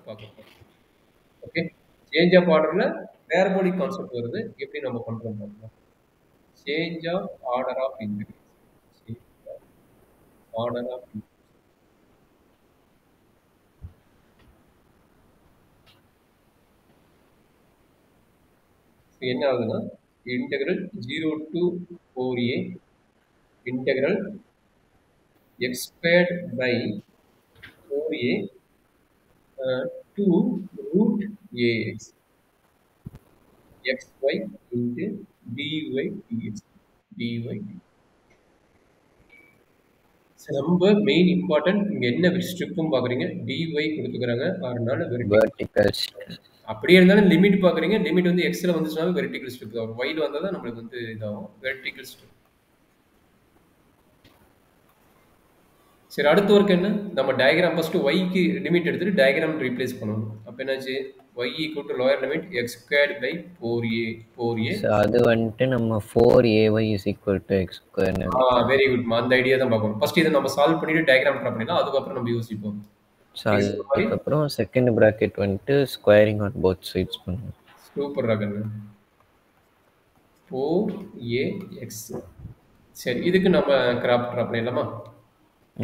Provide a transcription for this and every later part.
பார்க்க போறோம். Okay. Change of ஆர்டர்ல பேரபோலிக் கான்செப்ட் வருது. எப்படி நம்ம பண்றோம் பார்க்கலாம். Change of order of integrals. Change of order of என்ன ஆகுதுன்னா integral 0 to 4a integral x squared by 4a to root ax xy into dy dx dy dx. ரொம்ப main important இங்க என்ன ஸ்ட்ரிப்பும் பாக்குறீங்க dy கொடுத்துக்கறாங்க அதனால வெர்டிகல் அப்படியே இருந்தாலும் லிமிட் பாக்குறீங்க லிமிட் வந்து x ல வந்துச்சுனாலும் வெர்டிகல் ஸ்ட்ரிப் தான் y ல வந்தா தான் நமக்கு வந்து இதாகும் வெர்டிகல் ஸ்ட்ரிப். சரி அடுத்த ஒர்க் என்ன நம்ம டயகிராம் ஃபர்ஸ்ட் y க்கு லிமிட் எடுத்துட்டு டயகிராம் ரீப்ளேஸ் பண்ணனும். அப்ப என்னாச்சு y equal to lower limit x squared by 4a so அது வந்து நம்ம 4ay is equal to x square னு வெரி குட் அந்த ஐடியா தான் பார்க்கணும். ஃபர்ஸ்ட் இத நம்ம சால்வ் பண்ணிட்டு டயகிராம் டிரா பண்ணிடலாம். அதுக்கு அப்புறம் நம்ம யோசிப்போம். சோ அதுக்கு அப்புறம் செகண்ட் பிராக்கெட் வந்து ஸ்கொயரிங் ஆன் both sides பண்ணனும். சூப்பர் ராகண்ணா 4ax. சரி இதுக்கு நம்ம கிராஃப் டிரா பண்ணிடலாமா?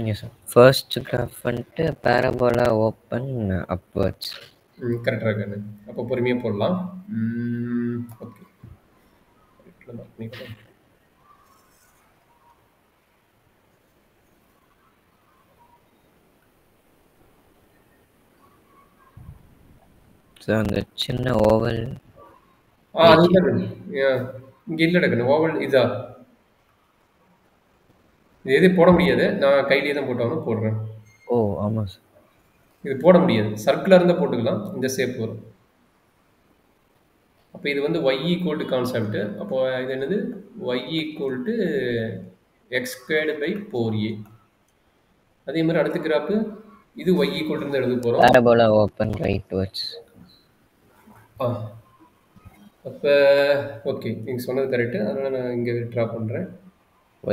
Yes sir. First graph வந்து parabola open upwards. கரெக்டா ராகண்ணா. அப்ப பொறுமையா போடலாம். ஓகே. ரைட்ல மார்க் பண்ணிக்கலாம். சோ அந்த சின்ன ஓவல் அதுதான் இங்க இல்ல ராகண்ணா ஓவல் இதா இது போட முடியாது. நான் கையிலேயே தான் போட்டாலும் போடுறேன். ஓ ஆமா சார். இது போட முடியாது. சர்க்குலர் இருந்தா போட்டுக்கலாம். இந்த ஷேப் வரும். அப்ப இது வந்து y equal to கான்செப்ட். அப்போ இது என்னது y equal to x squared by 4a. அதே மாதிரி அடுத்த கிராஃப் இது y equal to எழுத போறோம். parabola open rightwards. அப்ப ஓகே நீங்க சொன்னது கரெக்ட். அதனால நான் இங்க டிரா பண்றேன்.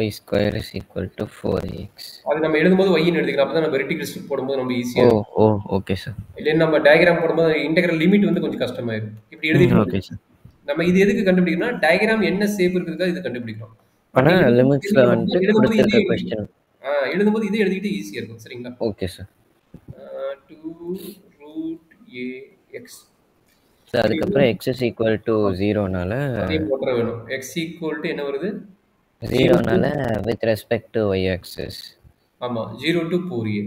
y square is equal to 4x. அது நம்ம எழுதும்போது y ன்னு எழுதிக்கலாம். அப்பதான் நம்ம வெர்டிகல் ஸ்ட்ரிப் போடும்போது நம்ம ஈஸியா இருக்கும். ஓ ஓகே சார். இல்ல நம்ம டயகிராம் போடும்போது இன்டெகிரல் லிமிட் வந்து கொஞ்சம் கஷ்டமாயிடும். இப்படி எழுதிட்டு ஓகே சார். நம்ம இது எதுக்கு கண்டுபிடிக்கணும்னா டயகிராம் என்ன ஷேப் இருக்குதுக்கா இது கண்டுபிடிக்கிறோம். ஆனா லிமிட்ஸ்ல வந்து கொடுத்திருக்க क्वेश्चन எழுதும்போது இது எழுதிட்டு ஈஸியா இருக்கும். சரிங்களா? Okay sir. 2 root ax. Sir அதுக்கு அப்புறம் x is equal to 0 னால அதையும் போட்ற வேணும். x equal to என்ன வருது? 0 னால with respect to y axis. ஆமா 0 to 4a.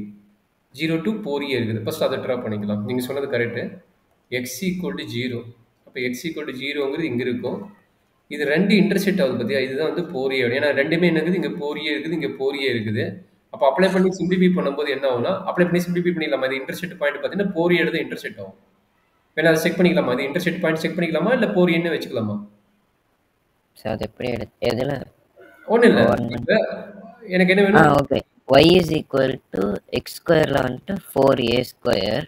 0 to 4a இருக்குது. ஃபர்ஸ்ட் அதை டிரா பண்ணிக்கலாம். நீங்க சொன்னது கரெக்ட். x equal to 0. அப்ப x equal to 0ங்கிறது இங்க இருக்கும். இது ரெண்டு இன்டர்செக்ட் ஆகுது பாத்தியா? இதுதான் வந்து 4a. ஏன்னா ரெண்டுமே என்னது இங்க 4a இருக்குது இங்க 4a இருக்குது. அப்ப அப்ளை பண்ணி சிம்பிளிஃபை பண்ணும்போது என்ன ஆகும்னா அப்ளை பண்ணி சிம்பிளிஃபை பண்ணிடலாமா? இது இன்டர்செக்ட் பாயிண்ட் பாத்தீங்கன்னா 4a எடுத்து இன்டர்செக்ட் ஆகும். வேணா அதை செக் பண்ணிக்கலாமா? இது இன்டர்செக்ட் பாயிண்ட் செக் பண்ணிக்கலாமா இல்ல 4a ன்னு வெச்சுக்கலாமா? சார் அது எப்படி எதுல ஒண்ணு இல்ல. இப்ப எனக்கு என்ன வேணும்? Okay. y is equal to x squareல வந்து 4a square.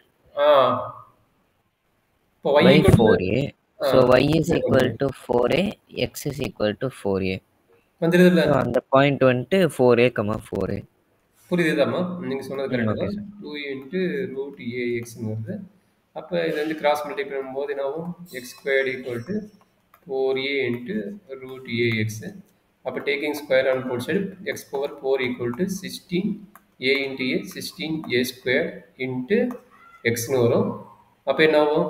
இப்போ y by equal to 4a. So y is equal to 4a, x is equal to 4a. வந்துருதுல. So அந்த பாயிண்ட் வந்து 4a, 4a. புரியுதாமா? நீங்க சொன்னது கரெக்ட் தான். சார். 2 into root ax ன்னு வருது. அப்ப இது வந்து கிராஸ் மல்டிப்ளை பண்ணும்போது என்ன ஆகும்? x squared equal to 4a into root ax. அப்ப taking square on both side x power 4 equal to 16 a into a 16 a squared into x ன்னு வரும். அப்ப என்ன ஆகும்?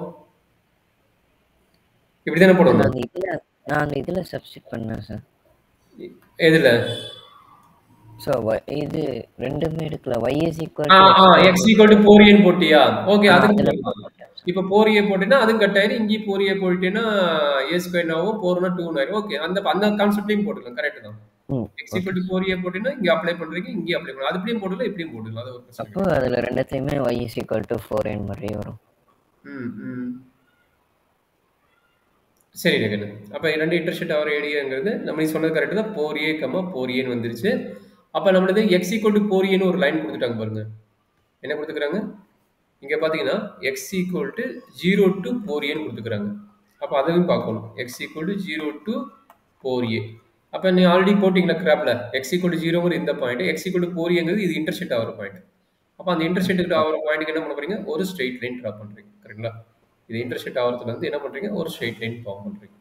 இப்படி தானே போடணும். நான் இதுல சப்ஸ்டிட் பண்ணேன் சார். எதுல? சோ இது ரெண்டுமே எடுக்கல. y is equal to x equal to 4a ன்னு போட்டியா? ஓகே அதுக்கு இப்போ 4a போட்டேன்னா அது கட் ஆயிடும். இங்க 4a போட்டேன்னா a ஸ்கொயர் ஆகும் 4னா 2 ஆயிடும். ஓகே அந்த கான்செப்ட்லயும் போட்டுக்கலாம். கரெக்ட் தான். x equal to 4a போட்டேன்னா இங்க அப்ளை பண்றீங்க இங்க அப்ளை பண்ணலாம். அதுலயும் போடலாம் இப்படியும் போடலாம். அது ஒரு பிரச்சனை. அப்போ அதுல ரெண்டுத்தையுமே y is equal to 4a மாதிரி வரும். சரி ரகன். அப்ப ரெண்டு இன்டர்செக்ட் ஆகிற ஏரியாங்கிறது நம்ம சொன்னது கரெக்ட் தான். 4a 4a ன்னு வந்துருச்சு. அப்ப நம்மளுக்கு x equal to 4a ன்னு ஒரு லைன் கொடுத்துட்டாங்க பாருங்க. என்ன கொடுத்துக்கறாங்க? இங்க பாத்தீங்கன்னா x equal to 0 to 4a ன்னு கொடுத்துக்கறாங்க. அப்ப அதையும் பார்க்கணும். x equal to 0 to 4a. அப்ப நீ ஆல்ரெடி போட்டீங்களா கிராப்ல x equal to 0ங்கிறது இந்த பாயிண்ட், x equal to 4aங்கிறது இது இன்டர்செக்ட் ஆகிற பாயிண்ட். அப்போ அந்த இன்டர்செக்ட் ஆகிற பாயிண்ட்டுக்கு என்ன பண்ண போறீங்க, ஒரு ஸ்ட்ரெயிட் லைன் ட்ரா பண்றீங்க. கரெக்ட்டுங்களா? இது இன்டர்செக்ட் ஆகிறதுல இருந்து என்ன பண்றீங்க, ஒரு ஸ்ட்ரெயிட் லைன் ஃபார்ம் பண்றீங்க.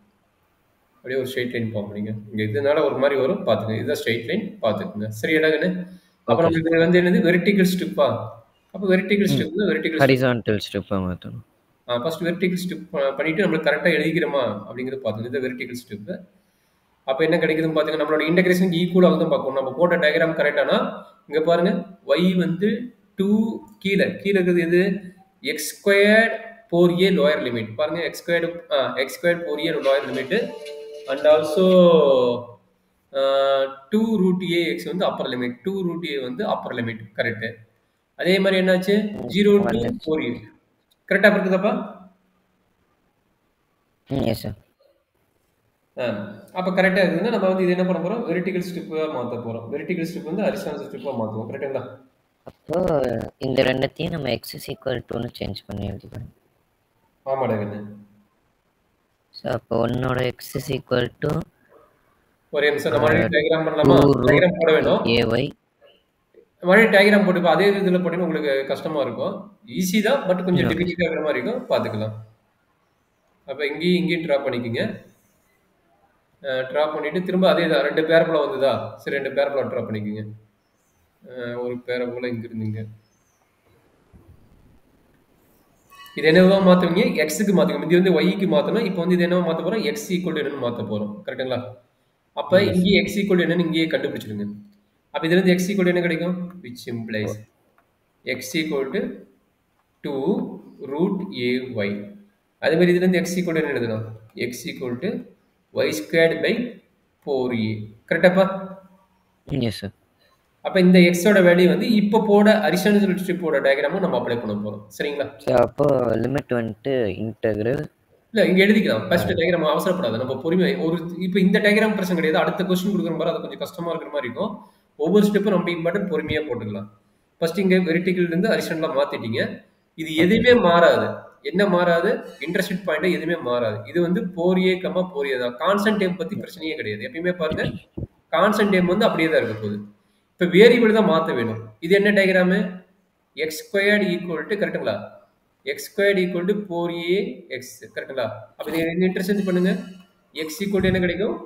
அப்படியே ஒரு ஸ்ட்ரெயிட் லைன் ஃபார்ம் பண்ணீங்க. இங்க இதனால ஒரு மாதிரி வரும் பார்த்துக்கங்க. இதுதான் ஸ்ட்ரெயிட் லைன் பார்த்துக்கங்க. சரியாடாங்கண்ணே? அப்போ ஓகே நம்மளுக்கு சார். இது வந்து என்னது, வெர்டிகல் ஸ்ட்ரிப்பா? அப்போ வெர்டிகல் ஸ்ட்ரிப்னா வெர்டிகல் ஸ்ட்ரிப் ஹரிசான்டல் ஸ்ட்ரிப்பா மாத்தணும். ஃபர்ஸ்ட் வெர்டிகல் ஸ்ட்ரிப் பண்ணிட்டு நம்மளுக்கு கரெக்டா எழுதிக்கிறோமா அப்படிங்கிறத பார்த்துக்கணும். இது வெர்டிகல் ஸ்ட்ரிப். அப்போ என்ன கிடைக்குதுன்னு பார்த்தீங்கன்னா, நம்மளோட இன்டகிரேஷனுக்கு ஈக்குவலாக தான் பார்க்கணும். நம்ம போட்ட டயக்ராம் கரெக்டானா, இங்க பாருங்க y வந்து 2 கீழே இருக்கிறது எது, X squared 4a lower limit. பாருங்க X squared 4a lower limit and also 2 root A X வந்து அப்பர் லிமிட், 2 ரூட் ஏ வந்து அப்பர் லிமிட். கரெக்ட். அதே மாதிரி என்னாச்சு, 0 டு வந்துருச்சு. 4a கரெக்டா இருக்குதாப்பா? Yes sir. அப்போ கரெக்டாக இருக்குதுன்னா நம்ம வந்து இது என்ன பண்ண போகிறோம், வெர்டிகல் ஸ்ட்ரிப்பாக மாற்ற போகிறோம். வெர்டிகல் ஸ்ட்ரிப் வந்து ஹரிசாண்டல் ஸ்ட்ரிப்பாக மாற்றுவோம். கரெக்டுங்களா? அப்போ இந்த ரெண்டத்தையும் நம்ம x is equal toன்னு சேஞ்ச் பண்ணி எழுதிக்கணும். ஆமாடா கண்ணு. ஸோ அப்போ ஒன்னோட x is equal to ஒரே நிமிஷம் நம்ம டயக்ராம் பண்ணலாமா? 2 root டயக்ராம் போட வேணும். ay. மறுபடியும் டயக்ராம் போட்டு அதே இதில் போட்டீங்கன்னா உங்களுக்கு கஷ்டமா இருக்கும். ஈஸி தான், பட் கொஞ்சம் Okay. டிஃபிகல்ட்டாக இருக்கிற மாதிரி இருக்கும். பார்த்துக்கலாம். அப்போ இங்கேயும் ட்ரா பண்ணிக்கோங்க. ட்ரா பண்ணிட்டு திரும்ப அதே தான், 2 பேரபோலா வந்ததா? சரி, 2 பேரபோலா ட்ரா பண்ணிக்கோங்க. ஒரு பேரபோலா இங்க இருந்தீங்க. இது என்னவா மாத்துவீங்க, எக்ஸுக்கு மாத்துவீங்க. இது வந்து ஒய்க்கு மாத்தணும். இப்போ வந்து இது என்னவா மாத்த போறோம், எக்ஸ் ஈக்குவல் என்னன்னு மாத்த போறோம். கரெக்ட்டுங்களா? அப்ப Yes. இங்கே எக்ஸ் ஈக்குவல் என்னன்னு இங்கேயே கண்டுபிடிச்சிடுங்க. அப்ப இதுல இருந்து எக்ஸ் ஈக்குவல் என்ன கிடைக்கும், which implies X equal to 2 root A Y. அதே மாதிரி இதுல இருந்து எக்ஸ் ஈக்குவல் என்ன எழுதணும், X equal to Y squared by 4a. கரெக்டாப்பா? Yes sir. அப்ப இந்த எக்ஸோட வேல்யூ வந்து இப்போ போட ஹரிசாண்டல் ஸ்ட்ரிப்போட டயக்ராமும் நம்ம அப்ளை பண்ண போறோம். சரிங்களா? ஸோ அப்போ லிமிட் வந்துட்டு இன்டெக்ரல். இல்ல இங்க எழுதிக்கலாம். ஃபர்ஸ்ட் டயகிராம் அவசரப்படாத. நம்ம பொறுமை ஒரு இப்போ இந்த டயகிராம் பிரச்சனை கிடையாது. அடுத்த क्वेश्चन குடுக்குற மாதிரி அது கொஞ்சம் கஷ்டமா இருக்கிற மாதிரி இருக்கும். ஒவ்வொரு ஸ்டெப்பும் ரொம்ப இம்பார்ட்டன்ட், பொறுமையா போட்டுக்கலாம். ஃபர்ஸ்ட் இங்க வெர்டிகல் இருந்து ஹரிசாண்டலா மாத்திட்டீங்க. இது எதுவுமே மாறாது. என்ன மாறாது, இன்டர்செக்ட் பாயிண்ட் எதுவுமே மாறாது. இது வந்து 4a 4a தான். கான்ஸ்டன்ட் டைம் பத்தி பிரச்சனையே கிடையாது. எப்பயுமே பாருங்க கான்ஸ்டன்ட் டைம் வந்து அப்படியே தான் இருக்க போகுது. இப்போ வேரியபிள் தான் மாத்த வேணும். இது என்ன diagram, X squared equal to, கரெக்ட்டுங்களா, X squared equal to 4a X. கரெக்ட்டுங்களா? அப்போ இது இன்டர்சேஞ்ச் பண்ணுங்க. எக்ஸ் ஈக்குவல் என்ன கிடைக்கும்,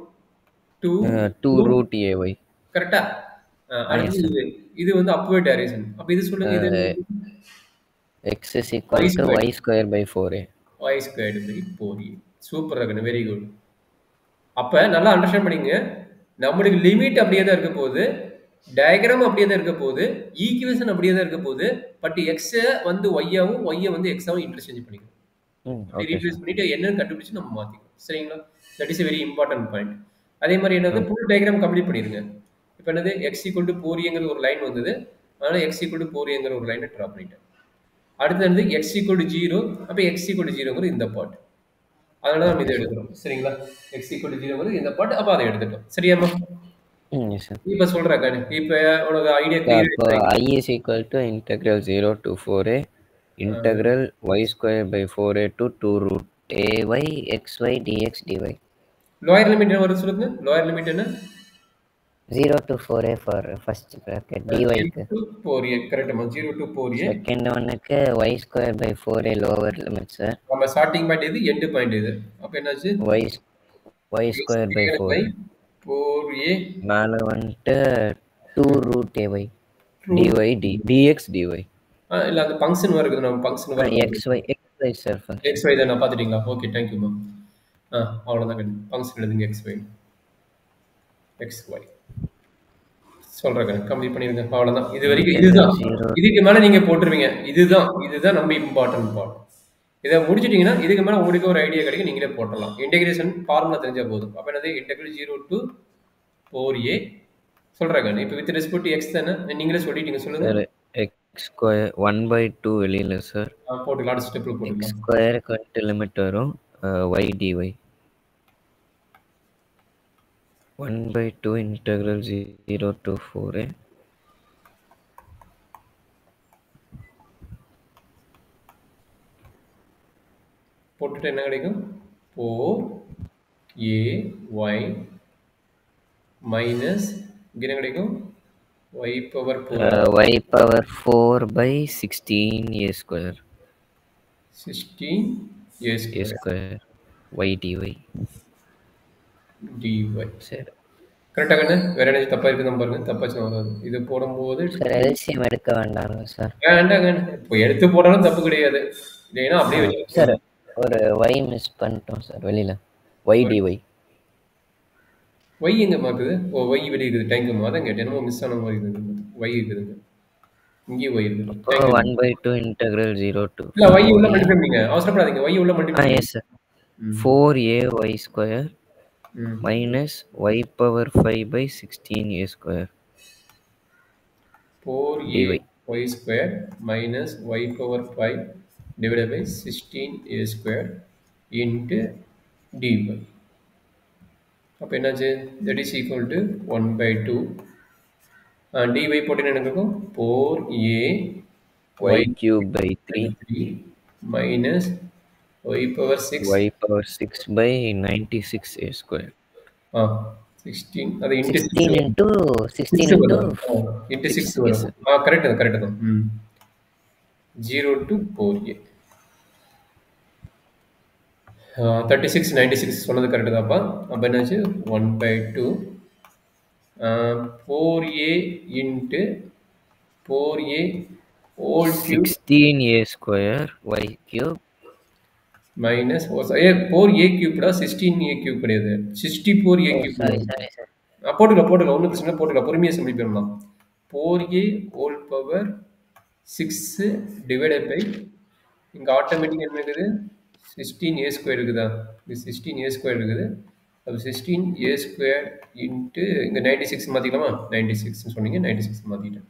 2 root ay. கரெக்டா? அடுத்து இது இது வந்து அப்வர்ட் டைரக்ஷன். அப்ப இது சொல்லுங்க, இது x is equal to y square by 4a. y squared by 4a. Super இருக்குங்க, வெரி குட். அப்ப நல்லா அண்டர்ஸ்டாண்ட் பண்ணிங்க. நம்மளுக்கு லிமிட் அப்படியே தான் இருக்க போகுது, டயக்ராம் அப்படியே தான் இருக்க போகுது, ஈக்குவேஷன் அப்படியே தான் இருக்க போகுது. பட் எக்ஸ் வந்து ஒய்யாவும் ஒய்யை வந்து எக்ஸாவும் இன்டர்சேஞ்ச் பண்ணிக்கணும். ரீப்ளேஸ் பண்ணிட்டு என்னன்னு கண்டுபிடிச்சு நம்ம மாத்திக்கணும். சரிங்களா? That is a very important point. அதே மாதிரி என்னது, ஃபுல் டயக்ராம் கம்ப்ளீட் பண்ணிருங்க. இப்போ என்னது, எக்ஸ் ஈக்குவல் டு 4a ஒரு லைன் வந்தது. அதனால எக்ஸ் ஈக்குவல் டு 4a ஒரு லைனை ட்ரா பண்ணிட்டேன். அடுத்து வந்து எக்ஸ் ஈக்குவல் டு 0. அப்போ எக்ஸ் ஈக்குவல் டு 0 இந்த பார்ட். அதனால நம்ம இதை எடுக்கிறோம். சரிங்களா? எக்ஸ் ஈக்குவல் டு 0 இந்த பார்ட். அப்போ அதை எடுத்துட்டோம். சரியாமா? இப்ப சொல்றேன். இப்ப உனக்கு idea clear. I is equal to integral 0 to 4a integral y square by 4a to 2 root ay xy dx dy. Lower limit என்ன வருது சொல்லுங்க, லோயர் லிமிட் என்ன, 0 to 4a for first bracket dy க்கு 0 to 4a. கரெக்ட்டா? 0 to 4a. Second ஒன்னுக்கு y square by 4a lower limit sir. நம்ம starting point இது, end point இது. அப்ப என்னாச்சு, y square by 4a மேல வந்துட்டு 2 root ay dy dx dy. இல்ல அந்த ஃபங்க்ஷன் வருது, நம்ம ஃபங்க்ஷன் xy சார். xy தான் நான் பாத்துட்டீங்களா? Okay, thank you ma'am. அவ்வளவுதான். ஃபங்க்ஷன் எழுதுங்க, xy xy சொல்றேன். கம்ப்ளீட் பண்ணிருங்க. அவ்வளவுதான். இது வரைக்கும் இதுதான். இதுக்கு மேல நீங்க போட்டுருவீங்க. இதுதான் நம்ம இம்பார்ட்டன்ட் பார்ட். இதை முடிச்சிட்டீங்கன்னா இதுக்கு மேல உங்களுக்கு ஒரு ஐடியா கிடைக்கும், நீங்களே போட்டலாம். இன்டெகிரேஷன் ஃபார்முலா தெரிஞ்சா போதும். அப்ப என்னது, இன்டெகிரல் 0 to 4a சொல்றேன். இப்போ வித் ரெஸ்பெக்ட் டு எக்ஸ் தானே, நீங்களே சொல்லிட்டீங்க. சொல்லுங்க. x ஸ்கொயர் 1/2 வெளியில சார். போட்டுக்கலாம். அடுத்த ஸ்டெப்ல போட்டுக்கலாம். x ஸ்கொயருக்கு வந்துட்டு லிமிட் வரும் y dy 1/2 integral 0 to 4a போட்டுட்டு என்ன கிடைக்கும், 4ay மைனஸ் என்ன கிடைக்கும், y power 4 y power 4 by 16 a square 16 a a square square y dy. dy. சரி கரெக்டா கண்ணு? வேற ஏதாச்சும் தப்பா இருக்குதான்னு பாருங்க. தப்பாச்சும் வராது. இது போடும்போது சார் எல்சிஎம் எடுக்க வேண்டாங்க சார். வேண்டாம் கண்ணு. இப்போ எடுத்து போட்டாலும் தப்பு கிடையாது. இல்லைன்னா அப்படியே சார் வச்சுக்கலாம். ஒரு y மிஸ் பண்ணிட்டோம் சார் வெளியில. y dy. y எங்க மாக்குது? ஓ y வெளியே இருக்குது. தேங்க்யூமா. அதான் கேட்டேன். என்னமோ மிஸ் ஆன மாதிரி இருக்குது. y இருக்குதுங்க. இங்கேயும் y இருக்குது. அப்போ தேங்க்யூ. 1/2 integral 0 to இல்ல y உள்ள 4a. மல்டிப்ளை பண்ணீங்க. அவசரப்படாதீங்க. y உள்ள மல்டிப்ளை பண்ணீங்க. Yes sir. 4ay square ம். minus y power 5 by 16a square 4a dy. y square minus y power 5 divided by 16a square into dy. அப்போ என்னாச்சு? That is equal to 1/2 dy போட்டீங்கன்னா என்ன இருக்கும்? 4a y cube by 3 3 minus y power 6 y power 6 by 96a square. 16 அது into 6 16 வரும். into 16 6 into வரும். into 6 6. Yes, வரும். sir. Correct தான் கரெக்ட் தான். 0 to 4a 36 96 சொன்னது கரெக்டு தான்ப்பா. அப்போ என்னாச்சு? 1/2 4a into 4a whole cube 16a square y cube minus 4a cube 16a cube கிடையாது. 64a cube sorry sir. போட்டுக்கலாம் ஒன்றும் பிரச்சனை போட்டுக்கலாம். பொறுமையாக சிம்பிளி பண்ணலாம். 4a whole power 6 divided by இங்கே ஆட்டோமேட்டிக் என்ன இருக்குது? 16a ஸ்கொயர் இருக்குதா? இது 16a ஸ்கொயர் இருக்குது. அப்போ 16a ஸ்கொயர் இன்ட்டு இங்கே 96 மாற்றிக்கலாமா? 96 சொன்னீங்க. 96 மாற்றிட்டேன்.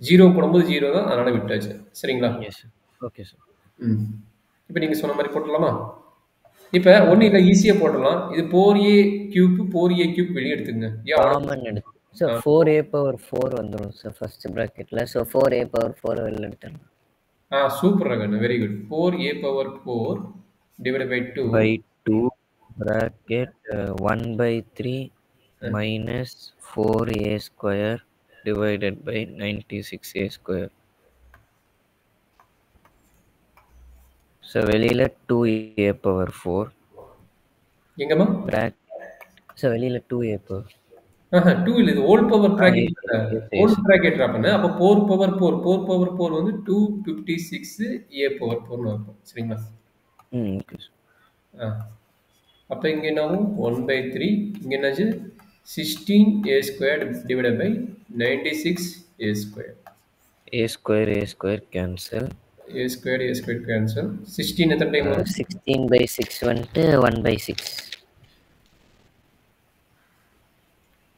0 போடும்போது 0 தான், அதனால் விட்டாச்சு. சரிங்களா? Yes sir. Okay sir. இப்போ நீங்கள் சொன்ன மாதிரி போட்டுடலாமா? இப்போ ஒன்றும் இல்லை, ஈஸியாக போடலாம். இது 4a கியூப் வெளியே எடுத்துங்க. காமன் எடுத்து சார் 4a power 4 வந்துடும் சார் ஃபர்ஸ்ட் ப்ராக்கெட்டில். ஸோ 4a power 4 வெளில எடுத்துடலாம். Super Ragan, very good. 4a power 4 divided by 2 by 2 bracket 1/3 minus 4a square divided by 96a square. So வெளியில் 2a power 4 எங்கம்மா? ஸோ வெளியில் 2a power 2 இல்லை, இது whole power bracket. Whole bracket பண்ண அப்போ 4 power 4 வந்து 256 a power 4னு இருக்கும். சரிங்களா? ஓகே. அப்போ இங்கே என்னாகும்? 1/3. இங்கே என்னாச்சு? 16a squared divided by 96a squared. a square cancel. a squared cancel. 16 எத்தனை டைம் வரும்? 16/6 வந்துட்டு 1/6.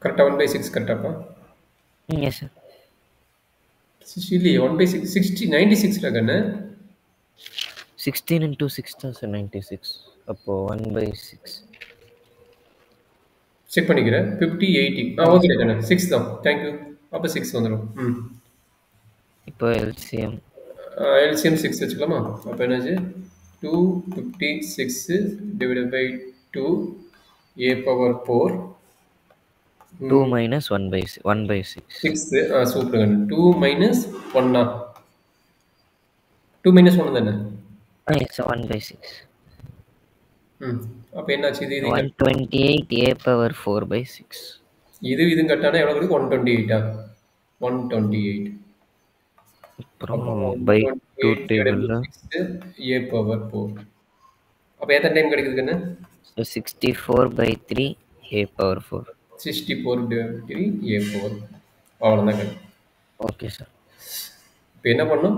கரெக்டாக 1/6 கரெக்டாப்பா? Yes sir. இல்லையே 1/6 60 96 கண்ணு. 16 into 6 தான் சார் 96. அப்போ 1/6 செக் பண்ணிக்கிறேன். 50 80 ஓகே கண்ணு. 6 தான். தேங்க்யூ. அப்போ 6 வந்துடும். இப்போ எல்சிஎம் 6 வச்சுக்கலாமா? அப்போ என்னாச்சு? 256 divided by 2 a power 4 2 minus 1/6 6. Super கண்ணு. 2 minus 1 2 minus 1 தானே? It's 1/6. அப்போ என்னாச்சு? இது 128 a power 4/6. இது கட்டானா எவ்வளோ இருக்கு? 128 128. அப்புறம் by 2 டேபிள்ல a power 4. அப்போ எத்தனை டைம் கிடைக்குது கண்ணு? 64/3 a power 4. 64/3 a power. அவ்வளோதான் கண்ணு. Okay sir. இப்போ என்ன பண்ணணும்?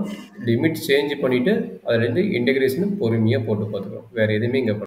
லிமிட் சேஞ்ச் பண்ணிவிட்டு அதுலேருந்து இன்டெகிரேஷன் பொறுமையாக போட்டு பார்த்துக்கலாம். வேறு எதுவுமே இங்கே